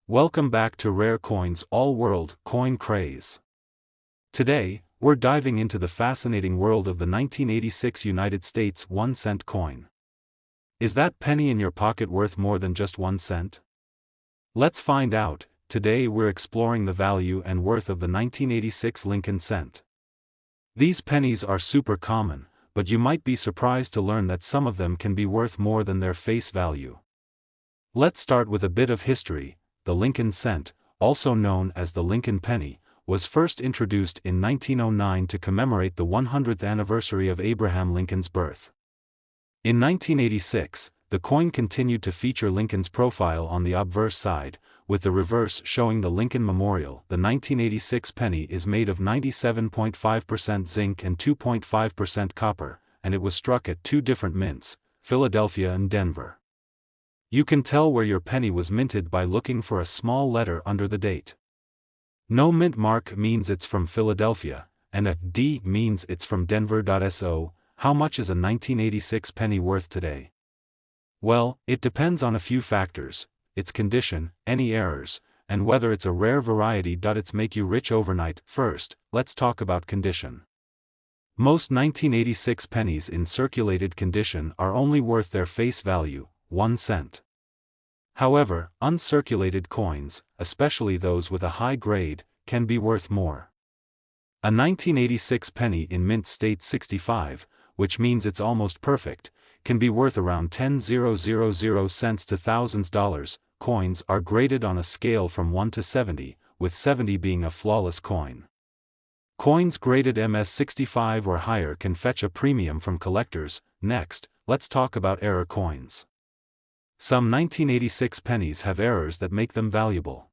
Welcome back to Rare Coins All World Coin Craze. Today, we're diving into the fascinating world of the 1986 United States 1-cent coin. Is that penny in your pocket worth more than just 1 cent? Let's find out. Today we're exploring the value and worth of the 1986 Lincoln cent. These pennies are super common, but you might be surprised to learn that some of them can be worth more than their face value. Let's start with a bit of history. The Lincoln cent, also known as the Lincoln penny, was first introduced in 1909 to commemorate the 100th anniversary of Abraham Lincoln's birth. In 1986, the coin continued to feature Lincoln's profile on the obverse side, with the reverse showing the Lincoln Memorial. The 1986 penny is made of 97.5% zinc and 2.5% copper, and it was struck at two different mints, Philadelphia and Denver. You can tell where your penny was minted by looking for a small letter under the date. No mint mark means it's from Philadelphia, and a D means it's from Denver. So, how much is a 1986 penny worth today? Well, it depends on a few factors: its condition, any errors, and whether it's a rare variety. It's make you rich overnight. First, let's talk about condition. Most 1986 pennies in circulated condition are only worth their face value, 1 cent. However, uncirculated coins, especially those with a high grade, can be worth more. A 1986 penny in mint state 65, which means it's almost perfect, can be worth around 10,000 cents to thousands dollars. Coins are graded on a scale from 1 to 70, with 70 being a flawless coin. Coins graded MS65 or higher can fetch a premium from collectors. Next, let's talk about error coins. Some 1986 pennies have errors that make them valuable.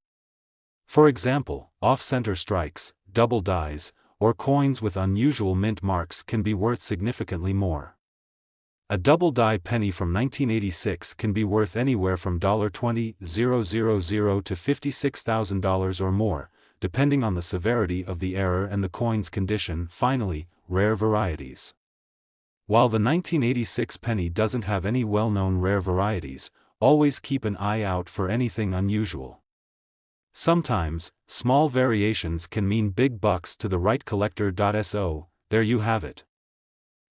For example, off-center strikes, double dies, or coins with unusual mint marks can be worth significantly more. A double die penny from 1986 can be worth anywhere from $20,000 to $56,000 or more, depending on the severity of the error and the coin's condition. Finally, rare varieties. While the 1986 penny doesn't have any well-known rare varieties, always keep an eye out for anything unusual. Sometimes, small variations can mean big bucks to the right collector. So, there you have it.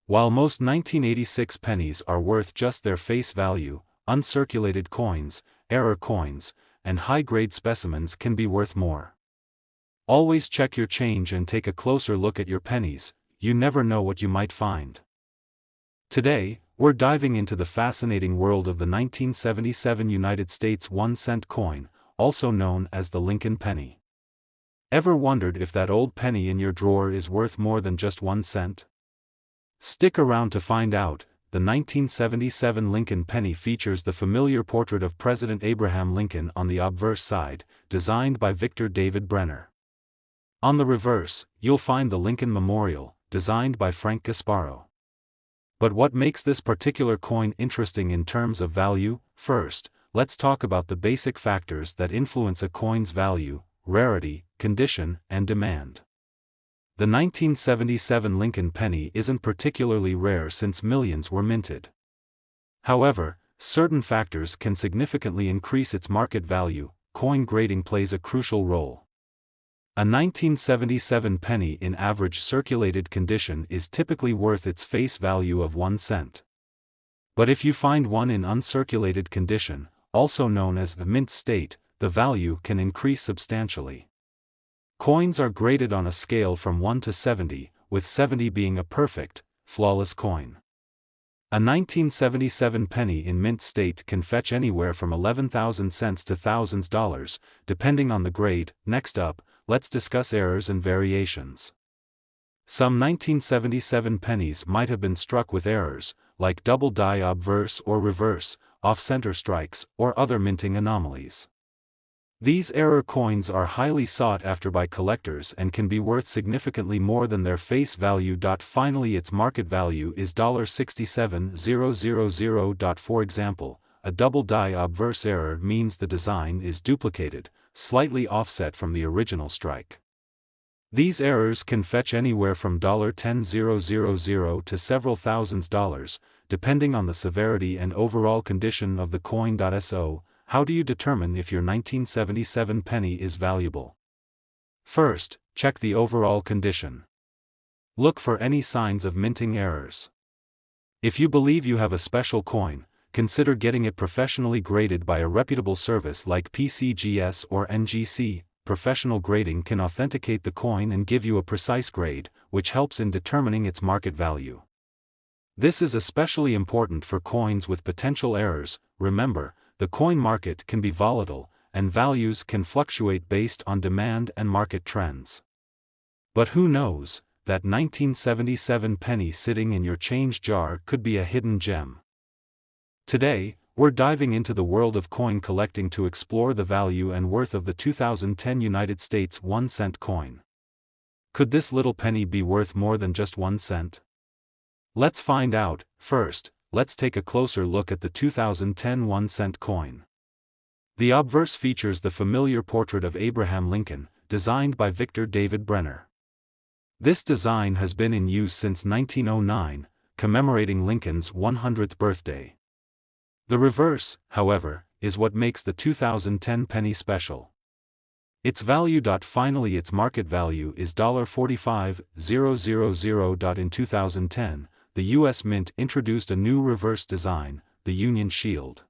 While most 1986 pennies are worth just their face value, uncirculated coins, error coins, and high-grade specimens can be worth more. Always check your change and take a closer look at your pennies. You never know what you might find. Today, we're diving into the fascinating world of the 1977 United States 1-cent coin, also known as the Lincoln penny. Ever wondered if that old penny in your drawer is worth more than just 1 cent? Stick around to find out. The 1977 Lincoln penny features the familiar portrait of President Abraham Lincoln on the obverse side, designed by Victor David Brenner. On the reverse, you'll find the Lincoln Memorial, designed by Frank Gasparo. But what makes this particular coin interesting in terms of value? First, let's talk about the basic factors that influence a coin's value: rarity, condition, and demand. The 1977 Lincoln penny isn't particularly rare since millions were minted. However, certain factors can significantly increase its market value. Coin grading plays a crucial role. A 1977 penny in average circulated condition is typically worth its face value of 1 cent. But if you find one in uncirculated condition, also known as a mint state, the value can increase substantially. Coins are graded on a scale from 1 to 70, with 70 being a perfect, flawless coin. A 1977 penny in mint state can fetch anywhere from 11,000 cents to thousands dollars, depending on the grade. Next up, let's discuss errors and variations. Some 1977 pennies might have been struck with errors, like double die obverse or reverse, off-center strikes, or other minting anomalies. These error coins are highly sought after by collectors and can be worth significantly more than their face value. Finally, its market value is $67,000. For example, a double die obverse error means the design is duplicated, slightly offset from the original strike. These errors can fetch anywhere from $10,000 to several thousands dollars, depending on the severity and overall condition of the coin. So, how do you determine if your 1977 penny is valuable? First, check the overall condition. Look for any signs of minting errors. If you believe you have a special coin, consider getting it professionally graded by a reputable service like PCGS or NGC. Professional grading can authenticate the coin and give you a precise grade, which helps in determining its market value. This is especially important for coins with potential errors. Remember, the coin market can be volatile, and values can fluctuate based on demand and market trends. But who knows, that 1977 penny sitting in your change jar could be a hidden gem. Today, we're diving into the world of coin collecting to explore the value and worth of the 2010 United States 1-cent coin. Could this little penny be worth more than just 1 cent? Let's find out. First, let's take a closer look at the 2010 1-cent coin. The obverse features the familiar portrait of Abraham Lincoln, designed by Victor David Brenner. This design has been in use since 1909, commemorating Lincoln's 100th birthday. The reverse, however, is what makes the 2010 penny special. Its value. Finally, its market value is $45,000. In 2010, the U.S. Mint introduced a new reverse design, the Union Shield.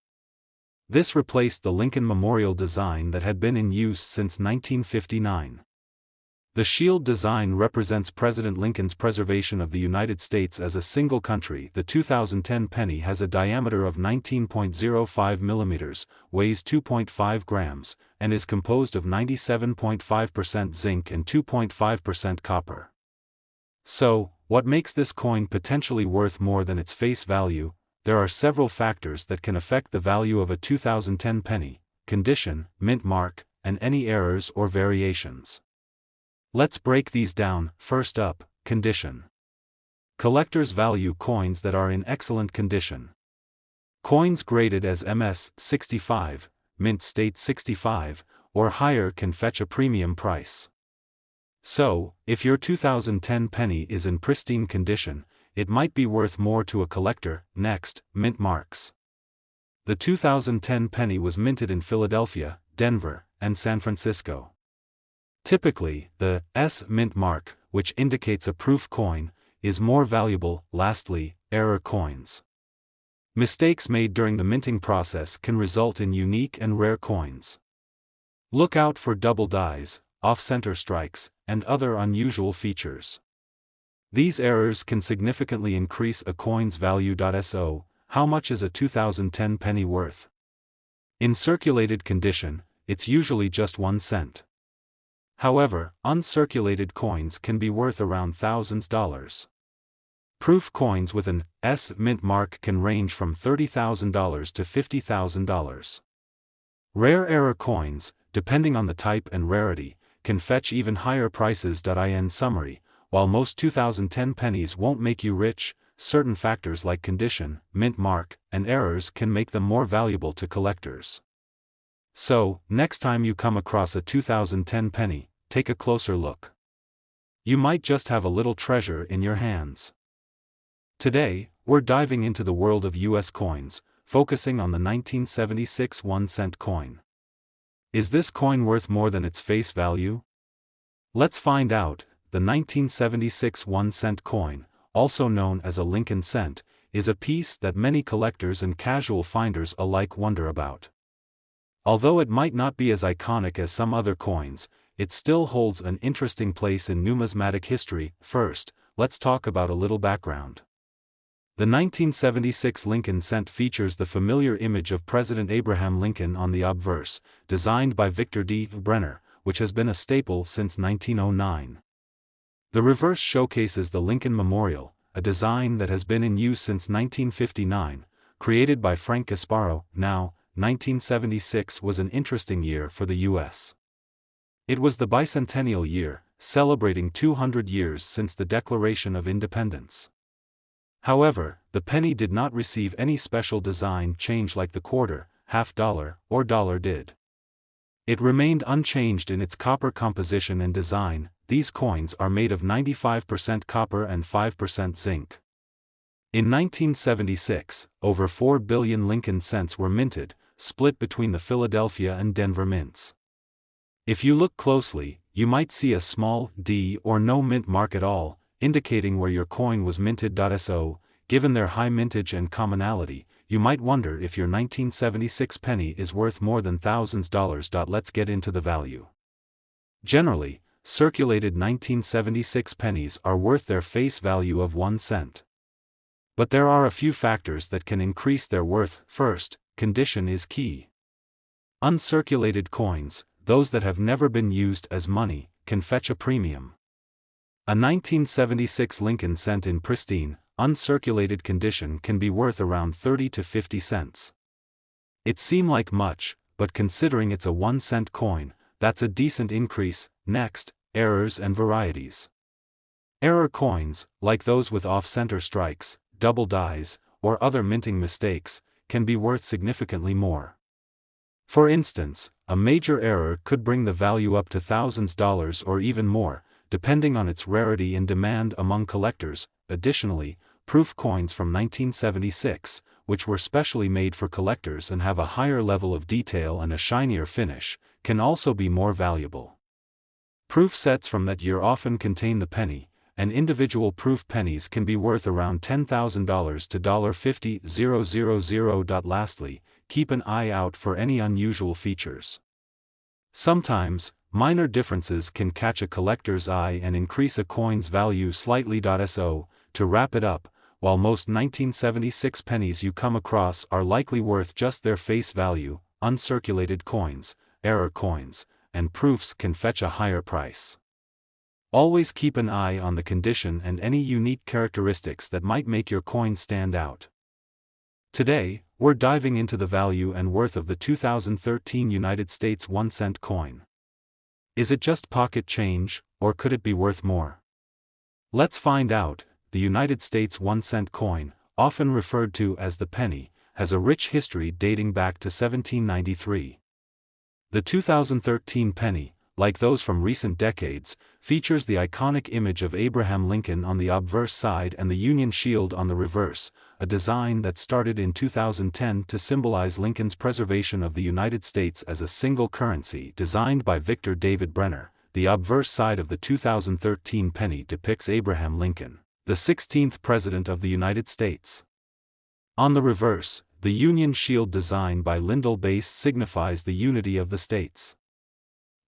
This replaced the Lincoln Memorial design that had been in use since 1959. The shield design represents President Lincoln's preservation of the United States as a single country. The 2010 penny has a diameter of 19.05 millimeters, weighs 2.5 grams, and is composed of 97.5% zinc and 2.5% copper. So, what makes this coin potentially worth more than its face value? There are several factors that can affect the value of a 2010 penny: condition, mint mark, and any errors or variations. Let's break these down. First up, condition. Collectors value coins that are in excellent condition. Coins graded as MS 65, Mint State 65, or higher can fetch a premium price. So, if your 2010 penny is in pristine condition, it might be worth more to a collector. Next, mint marks. The 2010 penny was minted in Philadelphia, Denver, and San Francisco. Typically, the S mint mark, which indicates a proof coin, is more valuable. Lastly, error coins. Mistakes made during the minting process can result in unique and rare coins. Look out for double dies, off-center strikes, and other unusual features. These errors can significantly increase a coin's value. So, how much is a 2010 penny worth? In circulated condition, it's usually just 1 cent. However, uncirculated coins can be worth around thousands of dollars. Proof coins with an S mint mark can range from $30,000 to $50,000. Rare error coins, depending on the type and rarity, can fetch even higher prices. In summary, while most 2010 pennies won't make you rich, certain factors like condition, mint mark, and errors can make them more valuable to collectors. So, next time you come across a 2010 penny, take a closer look. You might just have a little treasure in your hands. Today, we're diving into the world of U.S. coins, focusing on the 1976 1-cent coin. Is this coin worth more than its face value? Let's find out. The 1976 1-cent coin, also known as a Lincoln cent, is a piece that many collectors and casual finders alike wonder about. Although it might not be as iconic as some other coins, it still holds an interesting place in numismatic history. First, let's talk about a little background. The 1976 Lincoln cent features the familiar image of President Abraham Lincoln on the obverse, designed by Victor D. Brenner, which has been a staple since 1909. The reverse showcases the Lincoln Memorial, a design that has been in use since 1959, created by Frank Gasparo. Now, 1976 was an interesting year for the U.S. It was the bicentennial year, celebrating 200 years since the Declaration of Independence. However, the penny did not receive any special design change like the quarter, half dollar, or dollar did. It remained unchanged in its copper composition and design. These coins are made of 95% copper and 5% zinc. In 1976, over 4 billion Lincoln cents were minted, split between the Philadelphia and Denver mints. If you look closely, you might see a small D or no mint mark at all, indicating where your coin was minted. So, given their high mintage and commonality, you might wonder if your 1976 penny is worth more than thousands of dollars. Let's get into the value. Generally, circulated 1976 pennies are worth their face value of 1 cent. But there are a few factors that can increase their worth. First, condition is key. Uncirculated coins, those that have never been used as money, can fetch a premium. A 1976 Lincoln cent in pristine, uncirculated condition can be worth around 30 to 50 cents. It seems like much, but considering it's a 1 cent coin, that's a decent increase. Next, errors and varieties. Error coins, like those with off-center strikes, double dies, or other minting mistakes, can be worth significantly more. For instance, a major error could bring the value up to thousands of dollars or even more, depending on its rarity and demand among collectors. Additionally, proof coins from 1976, which were specially made for collectors and have a higher level of detail and a shinier finish, can also be more valuable. Proof sets from that year often contain the penny, and individual proof pennies can be worth around $10,000 to $50,000. Lastly, keep an eye out for any unusual features. Sometimes, minor differences can catch a collector's eye and increase a coin's value slightly. So, to wrap it up, while most 1976 pennies you come across are likely worth just their face value, uncirculated coins, error coins, and proofs can fetch a higher price. Always keep an eye on the condition and any unique characteristics that might make your coin stand out. Today, we're diving into the value and worth of the 2013 United States 1 cent coin. Is it just pocket change, or could it be worth more? Let's find out. The United States 1 cent coin, often referred to as the penny, has a rich history dating back to 1793. The 2013 penny, like those from recent decades, features the iconic image of Abraham Lincoln on the obverse side and the Union shield on the reverse, a design that started in 2010 to symbolize Lincoln's preservation of the United States as a single currency. Designed by Victor David Brenner, the obverse side of the 2013 penny depicts Abraham Lincoln, the 16th President of the United States. On the reverse, the Union shield design by Lyndall Bass signifies the unity of the states.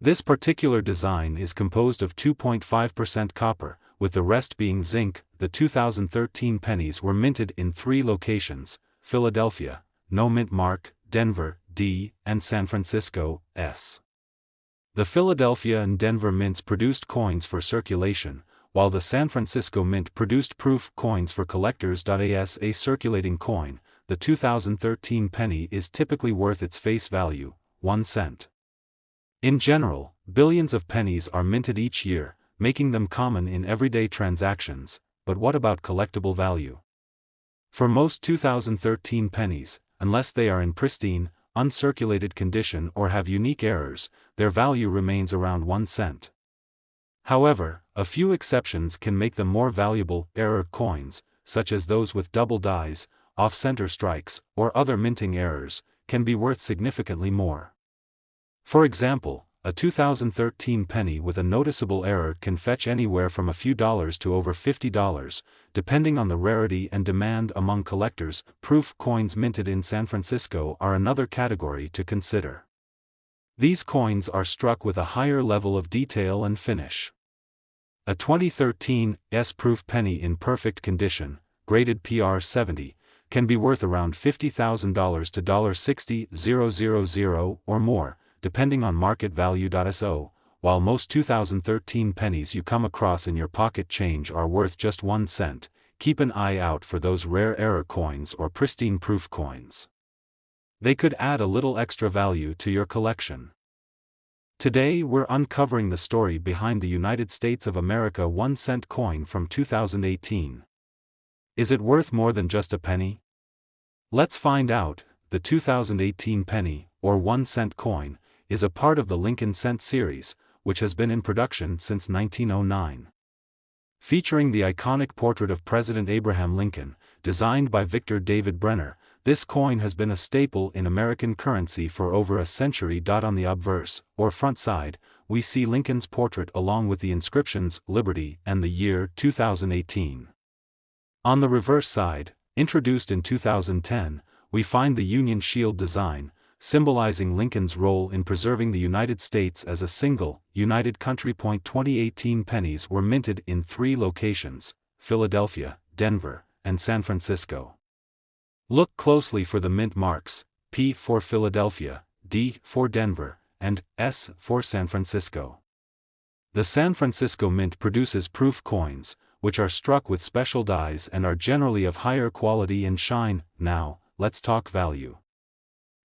This particular design is composed of 2.5% copper, with the rest being zinc. The 2013 pennies were minted in 3 locations: Philadelphia, no mint mark; Denver, D, and San Francisco, S. The Philadelphia and Denver mints produced coins for circulation, while the San Francisco mint produced proof coins for collectors. As a circulating coin, the 2013 penny is typically worth its face value, 1 cent. In general, billions of pennies are minted each year, making them common in everyday transactions. But what about collectible value? For most 2013 pennies, unless they are in pristine, uncirculated condition or have unique errors, their value remains around 1 cent. However, a few exceptions can make them more valuable. Error coins, such as those with double dies, off-center strikes, or other minting errors, can be worth significantly more. For example, a 2013 penny with a noticeable error can fetch anywhere from a few dollars to over $50, depending on the rarity and demand among collectors. Proof coins minted in San Francisco are another category to consider. These coins are struck with a higher level of detail and finish. A 2013 S-proof penny in perfect condition, graded PR 70, can be worth around $50,000 to $60,000 or more, depending on market value. So, while most 2013 pennies you come across in your pocket change are worth just 1 cent, keep an eye out for those rare error coins or pristine proof coins. They could add a little extra value to your collection. Today we're uncovering the story behind the United States of America 1 cent coin from 2018. Is it worth more than just a penny? Let's find out. The 2018 penny, or 1 cent coin, is a part of the Lincoln Cent series, which has been in production since 1909. Featuring the iconic portrait of President Abraham Lincoln, designed by Victor David Brenner, this coin has been a staple in American currency for over a century. On the obverse, or front side, we see Lincoln's portrait along with the inscriptions Liberty and the year 2018. On the reverse side, introduced in 2010, we find the Union Shield design, symbolizing Lincoln's role in preserving the United States as a single, united country. 2018 pennies were minted in 3 locations: Philadelphia, Denver, and San Francisco. Look closely for the mint marks: P for Philadelphia, D for Denver, and S for San Francisco. The San Francisco Mint produces proof coins, which are struck with special dies and are generally of higher quality and shine. Now, let's talk value.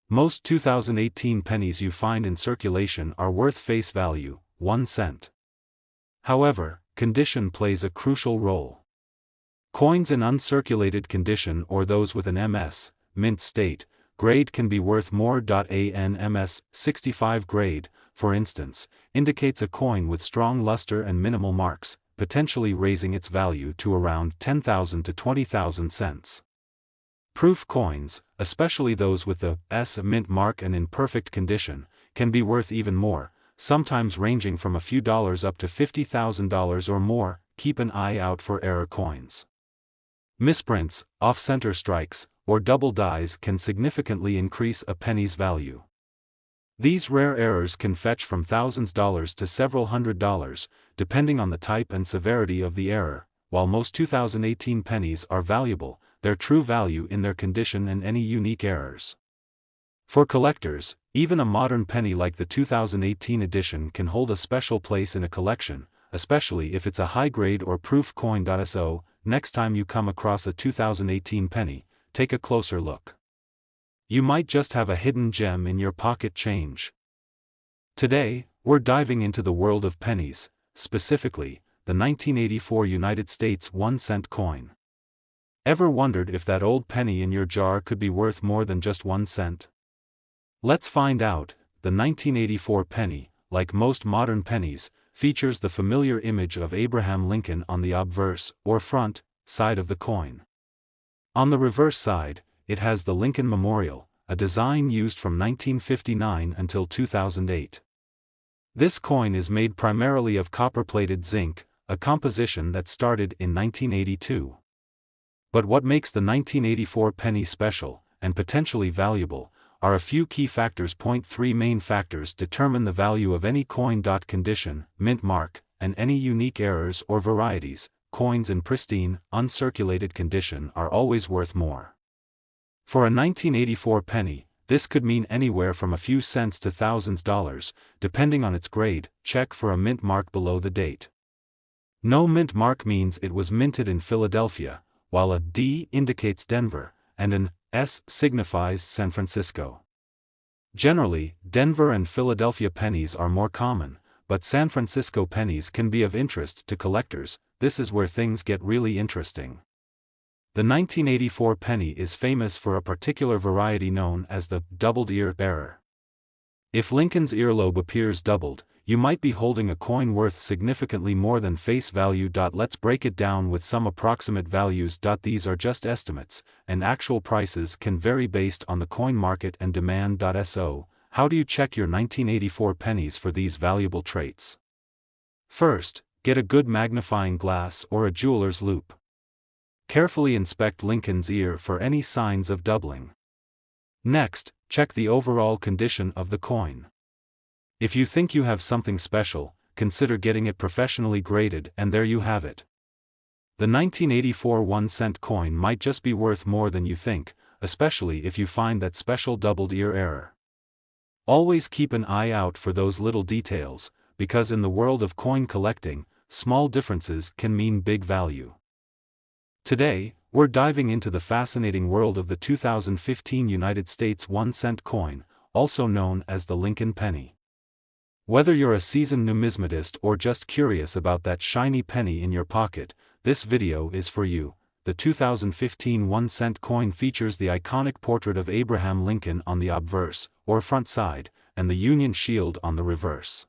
Most 2018 pennies you find in circulation are worth face value, 1 cent. However, condition plays a crucial role. Coins in uncirculated condition or those with an MS, mint state, grade can be worth more. An MS 65 grade, for instance, indicates a coin with strong luster and minimal marks, potentially raising its value to around 10,000 to 20,000 cents. Proof coins, especially those with the S mint mark and in perfect condition, can be worth even more, sometimes ranging from a few dollars up to $50,000 or more. Keep an eye out for error coins. Misprints, off-center strikes, or double dies can significantly increase a penny's value. These rare errors can fetch from thousands of dollars to several $100s, depending on the type and severity of the error. While most 2018 pennies are valuable, their true value in their condition and any unique errors. For collectors, even a modern penny like the 2018 edition can hold a special place in a collection, especially if it's a high-grade or proof coin. So, next time you come across a 2018 penny, take a closer look. You might just have a hidden gem in your pocket change. Today, we're diving into the world of pennies, specifically, the 1984 United States 1 cent coin. Ever wondered if that old penny in your jar could be worth more than just 1 cent? Let's find out. The 1984 penny, like most modern pennies, features the familiar image of Abraham Lincoln on the obverse, or front, side of the coin. On the reverse side, it has the Lincoln Memorial, a design used from 1959 until 2008. This coin is made primarily of copper-plated zinc, a composition that started in 1982. But what makes the 1984 penny special, and potentially valuable, are a few key factors. 3 main factors determine the value of any coin. Condition, mint mark, and any unique errors or varieties. Coins in pristine, uncirculated condition are always worth more. For a 1984 penny, this could mean anywhere from a few cents to thousands of dollars, depending on its grade. Check for a mint mark below the date. No mint mark means it was minted in Philadelphia, while a D indicates Denver, and an S signifies San Francisco. Generally, Denver and Philadelphia pennies are more common, but San Francisco pennies can be of interest to collectors. This is where things get really interesting. The 1984 penny is famous for a particular variety known as the doubled ear bearer. If Lincoln's earlobe appears doubled, you might be holding a coin worth significantly more than face value. Let's break it down with some approximate values. These are just estimates, and actual prices can vary based on the coin market and demand. So, how do you check your 1984 pennies for these valuable traits? First, get a good magnifying glass or a jeweler's loupe. Carefully inspect Lincoln's ear for any signs of doubling. Next, check the overall condition of the coin. If you think you have something special, consider getting it professionally graded, and there you have it. The 1984 1 cent coin might just be worth more than you think, especially if you find that special doubled ear error. Always keep an eye out for those little details, because in the world of coin collecting, small differences can mean big value. Today, we're diving into the fascinating world of the 2015 United States 1 cent coin, also known as the Lincoln penny. Whether you're a seasoned numismatist or just curious about that shiny penny in your pocket, this video is for you. The 2015 1 cent coin features the iconic portrait of Abraham Lincoln on the obverse, or front side, and the Union Shield on the reverse.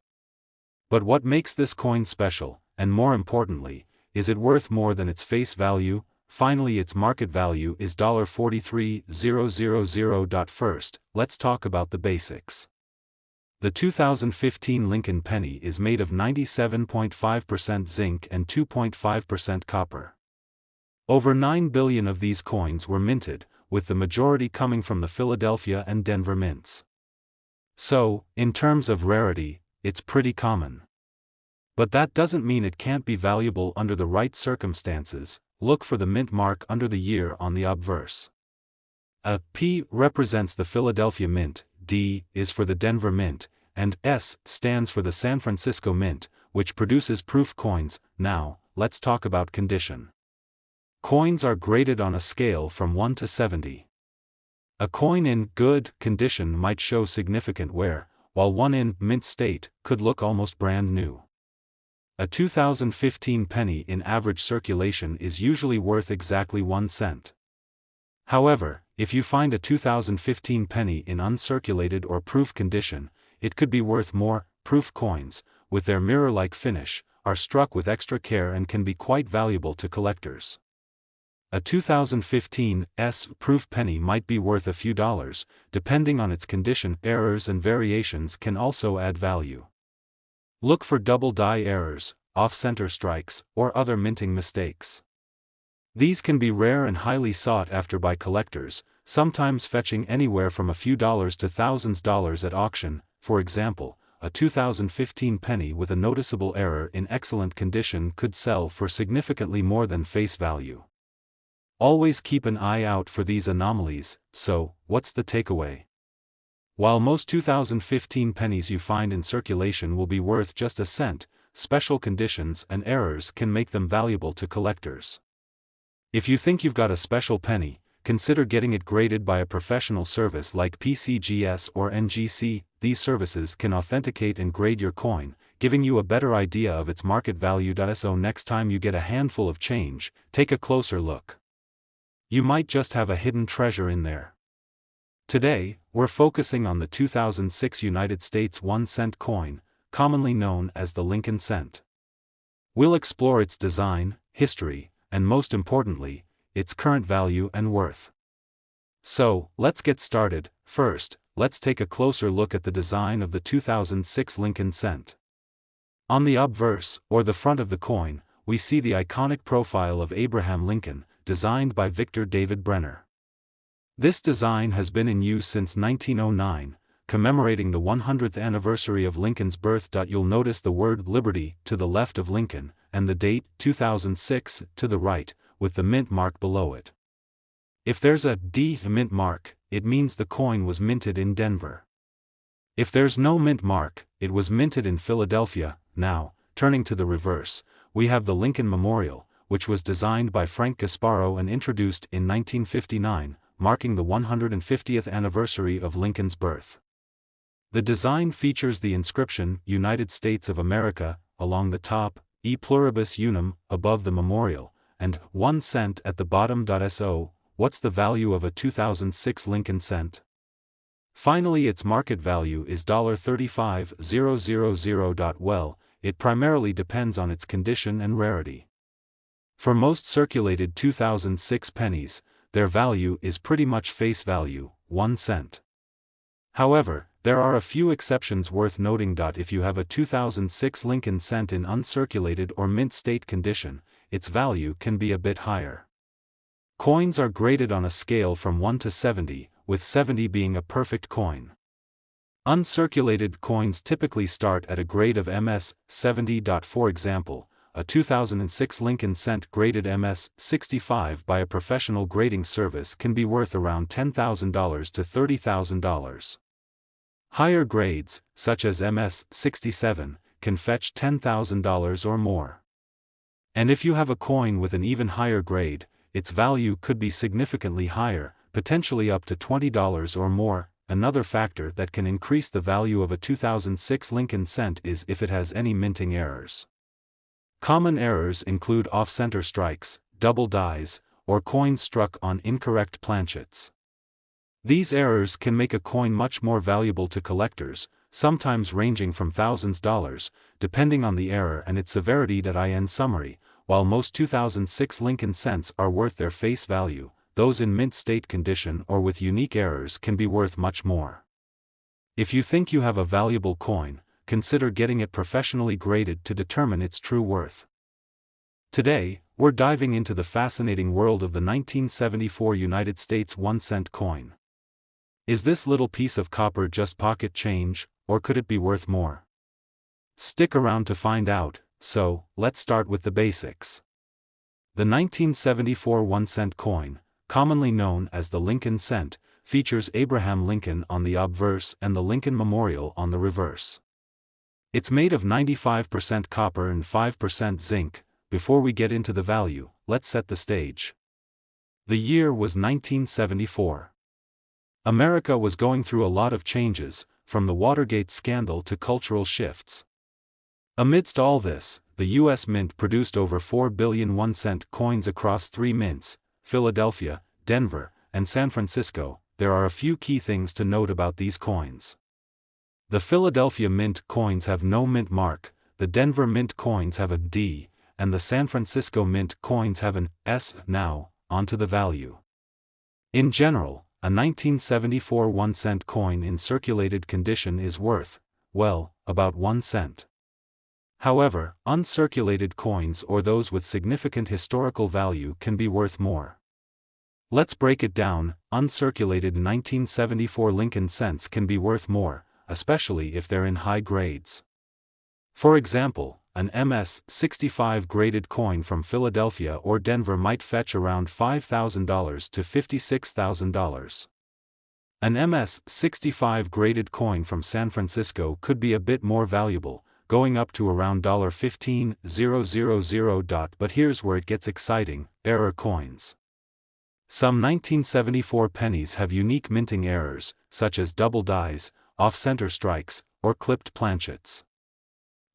But what makes this coin special, and more importantly, is it worth more than its face value? finally its market value is $43,000. First, let's talk about the basics. The 2015 Lincoln penny is made of 97.5% zinc and 2.5% copper. Over 9 billion of these coins were minted, with the majority coming from the Philadelphia and Denver mints. So, in terms of rarity, it's pretty common. But that doesn't mean it can't be valuable under the right circumstances. Look for the mint mark under the year on the obverse. A P represents the Philadelphia Mint, D is for the Denver Mint, and S stands for the San Francisco Mint, which produces proof coins. Now, let's talk about condition. Coins are graded on a scale from 1 to 70. A coin in good condition might show significant wear, while one in mint state could look almost brand new. A 2015 penny in average circulation is usually worth exactly 1 cent. However, if you find a 2015 penny in uncirculated or proof condition, it could be worth more. Proof coins, with their mirror-like finish, are struck with extra care and can be quite valuable to collectors. A 2015 S proof penny might be worth a few dollars, depending on its condition. Errors and variations can also add value. Look for double die errors, off-center strikes, or other minting mistakes. These can be rare and highly sought after by collectors, sometimes fetching anywhere from a few dollars to thousands of dollars at auction. For example, a 2015 penny with a noticeable error in excellent condition could sell for significantly more than face value. Always keep an eye out for these anomalies. So, what's the takeaway? While most 2015 pennies you find in circulation will be worth just a cent, special conditions and errors can make them valuable to collectors. If you think you've got a special penny, consider getting it graded by a professional service like PCGS or NGC. These services can authenticate and grade your coin, giving you a better idea of its market value. So next time you get a handful of change, take a closer look. You might just have a hidden treasure in there. Today, we're focusing on the 2006 United States 1-cent coin, commonly known as the Lincoln cent. We'll explore its design, history, and most importantly, its current value and worth. So, let's get started. First, let's take a closer look at the design of the 2006 Lincoln cent. On the obverse, or the front of the coin, we see the iconic profile of Abraham Lincoln, designed by Victor David Brenner. This design has been in use since 1909, commemorating the 100th anniversary of Lincoln's birth. You'll notice the word Liberty to the left of Lincoln, and the date 2006 to the right, with the mint mark below it. If there's a D mint mark, it means the coin was minted in Denver. If there's no mint mark, it was minted in Philadelphia. Now, turning to the reverse, we have the Lincoln Memorial, which was designed by Frank Gasparo and introduced in 1959, marking the 150th anniversary of Lincoln's birth. The design features the inscription, United States of America, along the top, E pluribus unum, above the memorial, and 1 cent at the bottom. So, what's the value of a 2006 Lincoln cent? Finally, its market value is $35,000. Well, it primarily depends on its condition and rarity. For most circulated 2006 pennies, their value is pretty much face value, 1 cent. However, there are a few exceptions worth noting. If you have a 2006 Lincoln cent in uncirculated or mint state condition, its value can be a bit higher. Coins are graded on a scale from 1 to 70, with 70 being a perfect coin. Uncirculated coins typically start at a grade of MS 70. For example, a 2006 Lincoln cent graded MS 65 by a professional grading service can be worth around $10,000 to $30,000. Higher grades, such as MS 67, can fetch $10,000 or more. And if you have a coin with an even higher grade, its value could be significantly higher, potentially up to $20 or more. Another factor that can increase the value of a 2006 Lincoln cent is if it has any minting errors. Common errors include off-center strikes, double dies, or coins struck on incorrect planchets. These errors can make a coin much more valuable to collectors, sometimes ranging from thousands of dollars, depending on the error and its severity. In summary, while most 2006 Lincoln cents are worth their face value, those in mint state condition or with unique errors can be worth much more. If you think you have a valuable coin, consider getting it professionally graded to determine its true worth. Today, we're diving into the fascinating world of the 1974 United States 1-cent coin. Is this little piece of copper just pocket change, or could it be worth more? Stick around to find out, so, let's start with the basics. The 1974 1-cent coin, commonly known as the Lincoln cent, features Abraham Lincoln on the obverse and the Lincoln Memorial on the reverse. It's made of 95% copper and 5% zinc. Before we get into the value, let's set the stage. The year was 1974. America was going through a lot of changes, from the Watergate scandal to cultural shifts. Amidst all this, the U.S. Mint produced over 4 billion 1-cent coins across 3 mints, Philadelphia, Denver, and San Francisco. There are a few key things to note about these coins. The Philadelphia Mint coins have no mint mark, the Denver Mint coins have a D, and the San Francisco Mint coins have an S. Now, onto the value. In general, a 1974 1-cent coin in circulated condition is worth, well, about 1 cent. However, uncirculated coins or those with significant historical value can be worth more. Let's break it down. Uncirculated 1974 Lincoln cents can be worth more, especially if they're in high grades. For example, an MS-65 graded coin from Philadelphia or Denver might fetch around $5,000 to $56,000. An MS-65 graded coin from San Francisco could be a bit more valuable, going up to around $15,000. But here's where it gets exciting: error coins. Some 1974 pennies have unique minting errors, such as double dies, off-center strikes, or clipped planchets.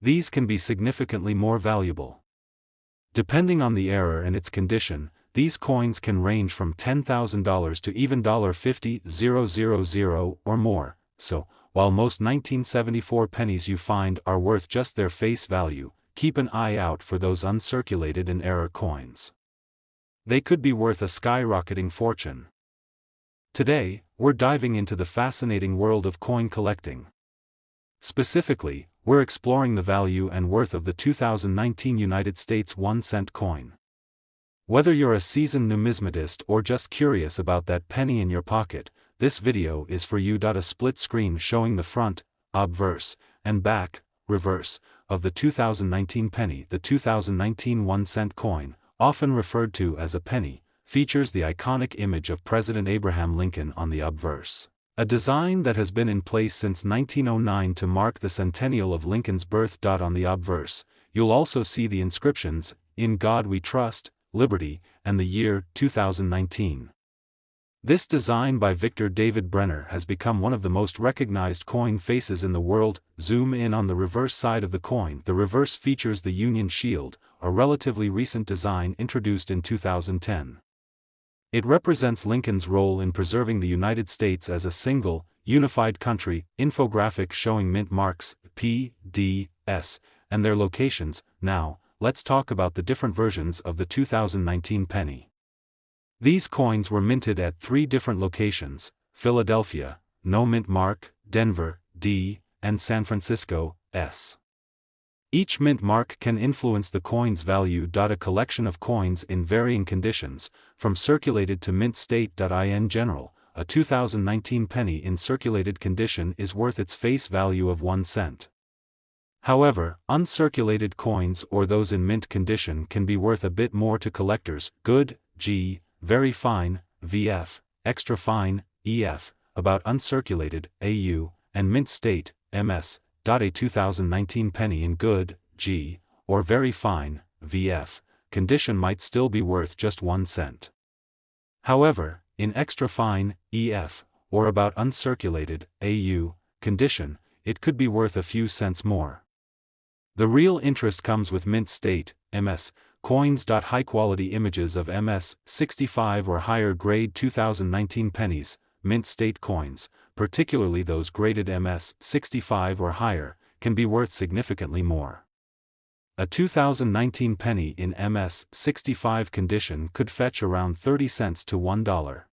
These can be significantly more valuable. Depending on the error and its condition, these coins can range from $10,000 to even $50,000 or more. So, while most 1974 pennies you find are worth just their face value, keep an eye out for those uncirculated and error coins. They could be worth a skyrocketing fortune. Today, we're diving into the fascinating world of coin collecting. Specifically, we're exploring the value and worth of the 2019 United States 1-cent coin. Whether you're a seasoned numismatist or just curious about that penny in your pocket, this video is for you. A split screen showing the front, obverse, and back, reverse, of the 2019 penny. The 2019 1-cent coin, often referred to as a penny, features the iconic image of President Abraham Lincoln on the obverse. A design that has been in place since 1909 to mark the centennial of Lincoln's birth. On the obverse, you'll also see the inscriptions, "In God We Trust," "Liberty," and the year 2019. This design by Victor David Brenner has become one of the most recognized coin faces in the world. Zoom in on the reverse side of the coin. The reverse features the Union Shield, a relatively recent design introduced in 2010. It represents Lincoln's role in preserving the United States as a single, unified country. Infographic showing mint marks, P, D, S, and their locations. Now, let's talk about the different versions of the 2019 penny. These coins were minted at 3 different locations: Philadelphia, no mint mark, Denver, D, and San Francisco, S. Each mint mark can influence the coin's value. A collection of coins in varying conditions, from circulated to mint state. In general, a 2019 penny in circulated condition is worth its face value of 1 cent. However, uncirculated coins or those in mint condition can be worth a bit more to collectors. Good, G, very fine, VF, extra fine, EF, about uncirculated, AU, and mint state, MS. A 2019 penny in good, G, or very fine, VF, condition might still be worth just 1 cent. However, in extra fine, EF, or about uncirculated, AU, condition, it could be worth a few cents more. The real interest comes with mint state, MS, coins. High-quality images of MS-65 or higher grade 2019 pennies, mint state coins, particularly those graded MS-65 or higher, can be worth significantly more. A 2019 penny in MS-65 condition could fetch around 30 cents to $1.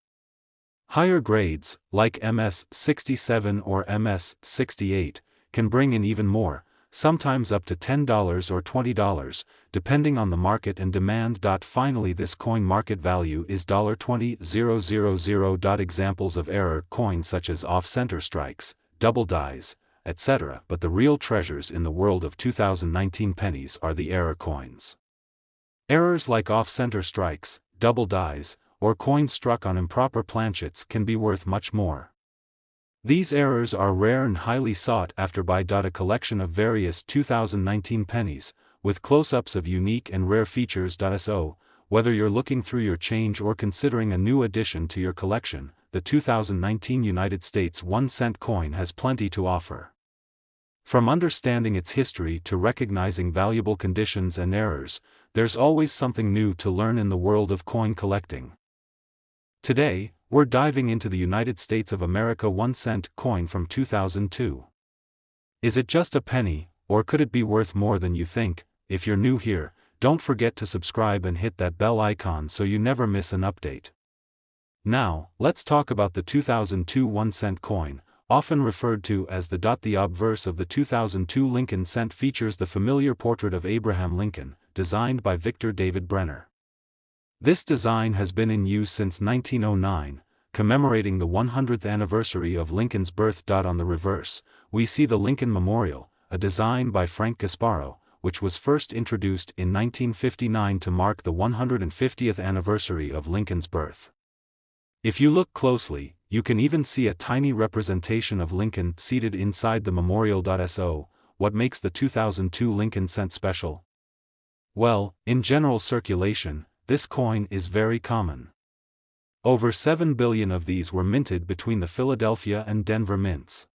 Higher grades, like MS-67 or MS-68, can bring in even more, sometimes up to $10 or $20, depending on the market and demand. Finally, this coin market value is $20,000. Examples of error coins such as off-center strikes, double dies, etc. But the real treasures in the world of 2019 pennies are the error coins. Errors like off-center strikes, double dies, or coins struck on improper planchets can be worth much more. These errors are rare and highly sought after by a collection of various 2019 pennies, with close-ups of unique and rare features. So, whether you're looking through your change or considering a new addition to your collection, the 2019 United States 1-cent coin has plenty to offer. From understanding its history to recognizing valuable conditions and errors, there's always something new to learn in the world of coin collecting. Today, we're diving into the United States of America 1-cent coin from 2002. Is it just a penny, or could it be worth more than you think? If you're new here, don't forget to subscribe and hit that bell icon so you never miss an update. Now, let's talk about the 2002 1-cent coin, often referred to as the obverse of the 2002 Lincoln cent features the familiar portrait of Abraham Lincoln, designed by Victor David Brenner. This design has been in use since 1909, commemorating the 100th anniversary of Lincoln's birth. On the reverse, we see the Lincoln Memorial, a design by Frank Gasparro, which was first introduced in 1959 to mark the 150th anniversary of Lincoln's birth. If you look closely, you can even see a tiny representation of Lincoln seated inside the memorial. So, what makes the 2002 Lincoln cent special? Well, in general circulation, this coin is very common. Over 7 billion of these were minted between the Philadelphia and Denver mints.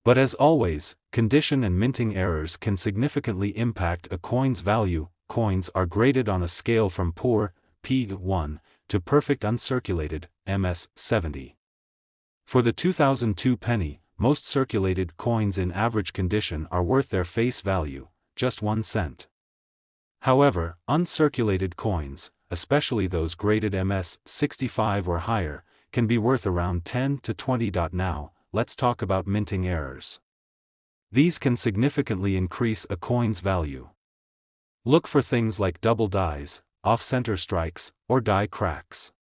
But as always, condition and minting errors can significantly impact a coin's value. Coins are graded on a scale from poor, P1, to perfect uncirculated, MS-70. For the 2002 penny, most circulated coins in average condition are worth their face value, just 1 cent. However, uncirculated coins, especially those graded MS-65 or higher, can be worth around 10 to 20. Now, let's talk about minting errors. These can significantly increase a coin's value. Look for things like double dies, off-center strikes, or die cracks.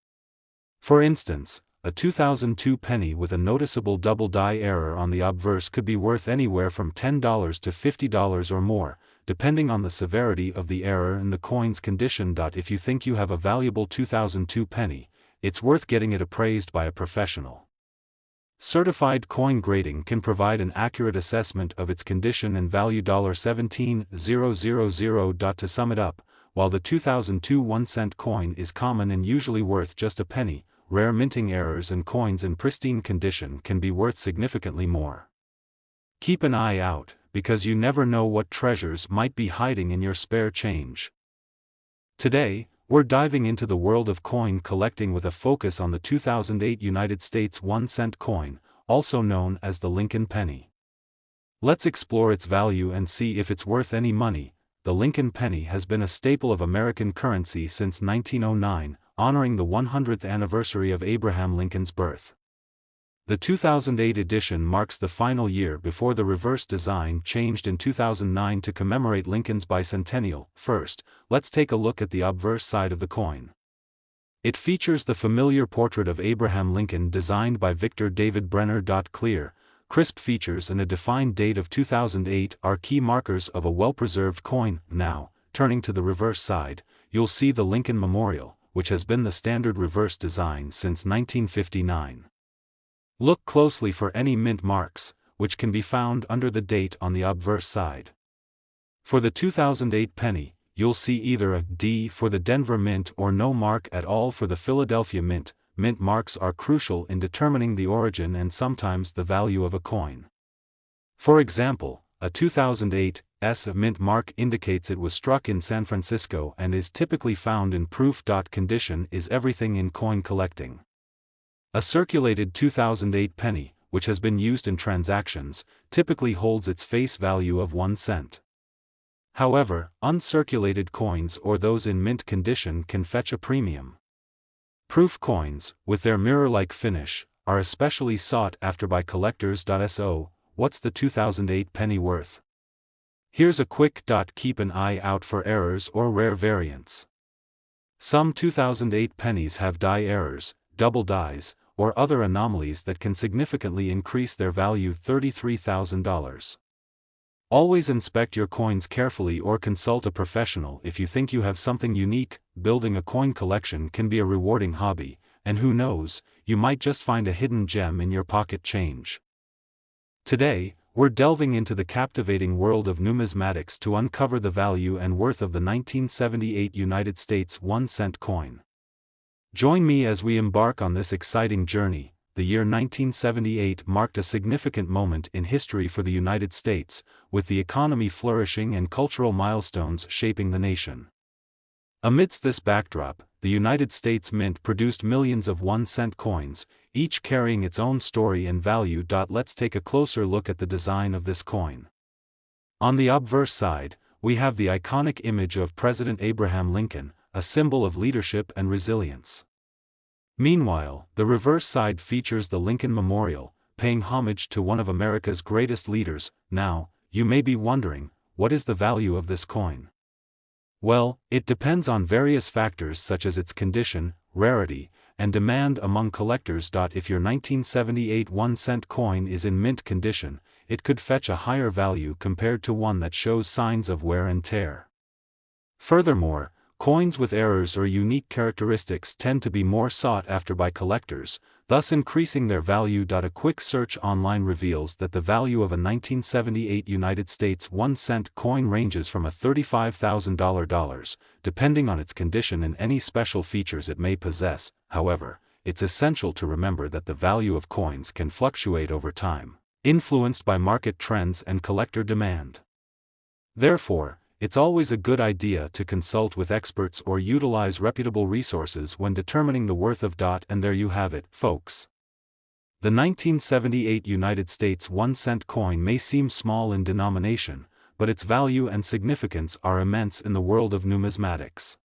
For instance, a 2002 penny with a noticeable double die error on the obverse could be worth anywhere from $10 to $50 or more, depending on the severity of the error and the coin's condition. If you think you have a valuable 2002 penny, it's worth getting it appraised by a professional. Certified coin grading can provide an accurate assessment of its condition and value. $17,000. To sum it up, while the 2002 1-cent coin is common and usually worth just a penny, rare minting errors and coins in pristine condition can be worth significantly more. Keep an eye out, because you never know what treasures might be hiding in your spare change. Today, we're diving into the world of coin collecting with a focus on the 2008 United States 1-cent coin, also known as the Lincoln penny. Let's explore its value and see if it's worth any money. The Lincoln penny has been a staple of American currency since 1909, honoring the 100th anniversary of Abraham Lincoln's birth. The 2008 edition marks the final year before the reverse design changed in 2009 to commemorate Lincoln's bicentennial. First, let's take a look at the obverse side of the coin. It features the familiar portrait of Abraham Lincoln designed by Victor David Brenner. Clear, crisp features and a defined date of 2008 are key markers of a well-preserved coin. Now, turning to the reverse side, you'll see the Lincoln Memorial, which has been the standard reverse design since 1959. Look closely for any mint marks, which can be found under the date on the obverse side. For the 2008 penny, you'll see either a D for the Denver Mint or no mark at all for the Philadelphia Mint. Mint marks are crucial in determining the origin and sometimes the value of a coin. For example, a 2008 S mint mark indicates it was struck in San Francisco and is typically found in proof. Condition is everything in coin collecting. A circulated 2008 penny, which has been used in transactions, typically holds its face value of 1 cent. However, uncirculated coins or those in mint condition can fetch a premium. Proof coins, with their mirror-like finish, are especially sought after by collectors. So, what's the 2008 penny worth? Here's a quick. Keep an eye out for errors or rare variants. Some 2008 pennies have die errors, double dies, or other anomalies that can significantly increase their value. $33,000. Always inspect your coins carefully or consult a professional if you think you have something unique. Building a coin collection can be a rewarding hobby, and who knows, you might just find a hidden gem in your pocket change. Today, we're delving into the captivating world of numismatics to uncover the value and worth of the 1978 United States 1-cent coin. Join me as we embark on this exciting journey. The year 1978 marked a significant moment in history for the United States, with the economy flourishing and cultural milestones shaping the nation. Amidst this backdrop, the United States Mint produced millions of 1-cent coins, each carrying its own story and value. Let's take a closer look at the design of this coin. On the obverse side, we have the iconic image of President Abraham Lincoln, a symbol of leadership and resilience. Meanwhile, the reverse side features the Lincoln Memorial, paying homage to one of America's greatest leaders. Now, you may be wondering, what is the value of this coin? Well, it depends on various factors such as its condition, rarity, and demand among collectors. If your 1978 1-cent coin is in mint condition, it could fetch a higher value compared to one that shows signs of wear and tear. Furthermore, coins with errors or unique characteristics tend to be more sought after by collectors, thus increasing their value. A quick search online reveals that the value of a 1978 United States 1-cent coin ranges from $35,000, depending on its condition and any special features it may possess. However, it's essential to remember that the value of coins can fluctuate over time, influenced by market trends and collector demand. Therefore, it's always a good idea to consult with experts or utilize reputable resources when determining the worth of. And there you have it, folks. The 1978 United States 1-cent coin may seem small in denomination, but its value and significance are immense in the world of numismatics.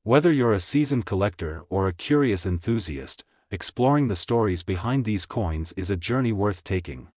Whether you're a seasoned collector or a curious enthusiast, exploring the stories behind these coins is a journey worth taking.